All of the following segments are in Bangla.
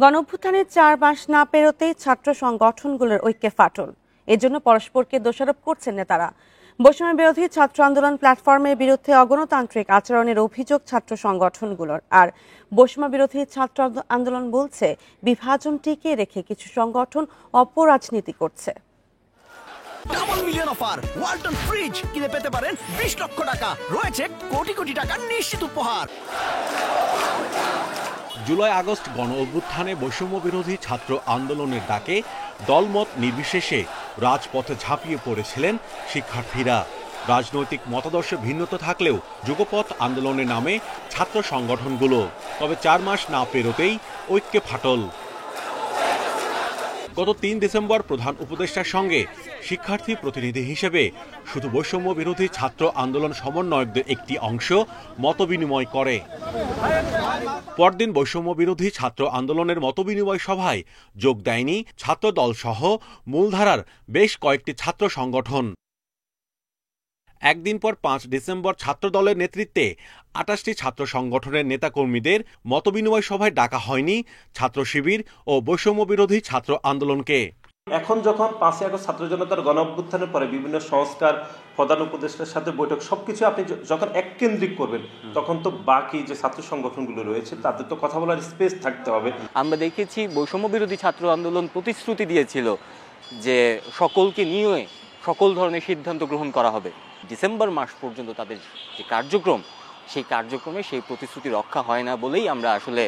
গণঅভ্যুত্থানের ৪ মাস না পেরোতেই ছাত্র সংগঠনগুলোর ঐক্যে ফাটল। এজন্য পরস্পরকে দোষারোপ করছেন নেতারা। বৈষম্য বিরোধী ছাত্র আন্দোলন প্ল্যাটফর্মের বিরুদ্ধে অগণতান্ত্রিক আচরণের অভিযোগ ছাত্র সংগঠনগুলোর। আর বৈষম্য বিরোধী ছাত্র আন্দোলন বলছে, বিভাজন টিকিয়ে রেখে কিছু সংগঠন অপরাজনীতি করছে। Double million offer Walton fridge কিনে পেতে পারেন 20 লক্ষ টাকা, রয়েছে কোটি কোটি টাকার নিশ্চিত উপহার। জুলাই আগস্ট গণ অভ্যুত্থানে বৈষম্য বিরোধী ছাত্র আন্দোলনের ডাকে দলমত নির্বিশেষে রাজপথে ঝাঁপিয়ে পড়েছিলেন শিক্ষার্থীরা। রাজনৈতিক মতাদর্শে ভিন্নতা থাকলেও যুগপৎ আন্দোলনের নামে ছাত্র সংগঠনগুলো। তবে 4 মাস না পেরোতেই ঐক্যে ফাটল। গত 3 ডিসেম্বর প্রধান উপদেষ্টার সঙ্গে শিক্ষার্থী প্রতিনিধি হিসেবে শুধু বৈষম্য বিরোধী ছাত্র আন্দোলন সমন্বয়কদের একটি অংশ মতবিনিময় করে। পরদিন বৈষম্য বিরোধী ছাত্র আন্দোলনের মতবিনিময় সভায় যোগ দেয়নি ছাত্রদল সহ মূলধারার বেশ কয়েকটি ছাত্র সংগঠন। একদিন পর 5 ডিসেম্বর ছাত্রদলের নেতৃত্বে 28টি ছাত্র সংগঠনের নেতাকর্মীদের মতবিনিময় সভায় ডাকা হয়নি ছাত্র শিবির ও বৈষম্য বিরোধী ছাত্র আন্দোলনকে। এখন যখন 5ই আগস্ট ছাত্র জনতার গণ অভ্যুত্থানের পরে বিভিন্ন সংস্কার, প্রধান উপদেষ্টার সাথে বৈঠক, সবকিছু আপনি যখন এককেন্দ্রিক করবেন, তখন তো বাকি যে ছাত্র সংগঠনগুলো রয়েছে তাদের তো কথা বলার স্পেস থাকতে হবে। আমরা দেখেছি বৈষম্য বিরোধী ছাত্র আন্দোলন প্রতিশ্রুতি দিয়েছিল যে সকলকে নিয়ে সকল ধরনের সিদ্ধান্ত গ্রহণ করা হবে। ডিসেম্বর মাস পর্যন্ত তাদের যে কার্যক্রম, সেই কার্যক্রমে সেই প্রতিশ্রুতি রক্ষা হয় না বলেই আমরা আসলে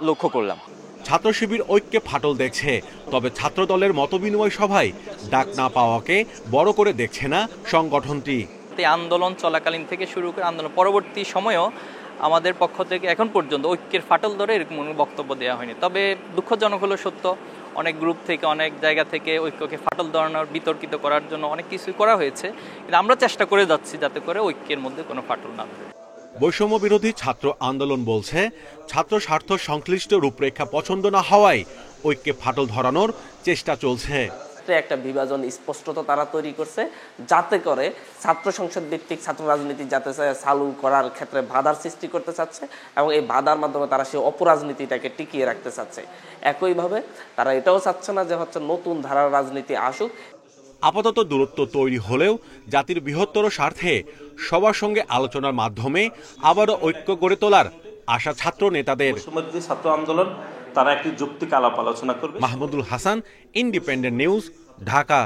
লক্ষ্য করলাম। ছাত্র শিবির ঐক্যে ফাটল দেখছে, তবে ছাত্রদলের মতবিনিময় সভায় ডাক না পাওয়াকে বড় করে দেখছে না সংগঠনটি। আন্দোলন চলাকালীন থেকে শুরু করে আন্দোলন পরবর্তী সময়েও আমাদের পক্ষ থেকে এখন পর্যন্ত ঐক্যের ফাটল ধরে এরকম কোনো বক্তব্য দেওয়া হয়নি। তবে দুঃখজনক হলো সত্য, অনেক গ্রুপ থেকে অনেক জায়গা থেকে ঐক্যকে ফাটল ধরানোর, বিতর্কিত করার জন্য অনেক কিছুই করা হয়েছে, কিন্তু আমরা চেষ্টা করে যাচ্ছি যাতে করে ঐক্যের মধ্যে কোনো ফাটল না ধরে। বৈষম্য বিরোধী ছাত্র আন্দোলন বলছে, ছাত্র স্বার্থ সংশ্লিষ্ট রূপরেখা পছন্দ না হওয়ায় ঐক্যে ফাটল ধরানোর চেষ্টা চলছে। একটা বিভাজন স্পষ্টতা তারা তৈরি করছে, যাতে করে ছাত্র সংসদ ভিত্তিক ছাত্র রাজনীতি যাতে চালু করার ক্ষেত্রে বাধার সৃষ্টি করতে চাচ্ছে এবং এই বাধার মাধ্যমে তারা সেই অপরাজনীতিটাকে টিকিয়ে রাখতে চাচ্ছে। একইভাবে তারা এটাও চাচ্ছে না যে নতুন ধারার রাজনীতি আসুক। আপাতত দূরত্ব তৈরি হলেও জাতির বৃহত্তর স্বার্থে সবার সঙ্গে আলোচনার মাধ্যমে আবারও ঐক্য গড়ে তোলার আশা ছাত্র নেতাদের। ছাত্র আন্দোলন তারা একটি যৌক্তিক আলাপ আলোচনা করবে। Mahmudul Hasan, independent news, Dhaka.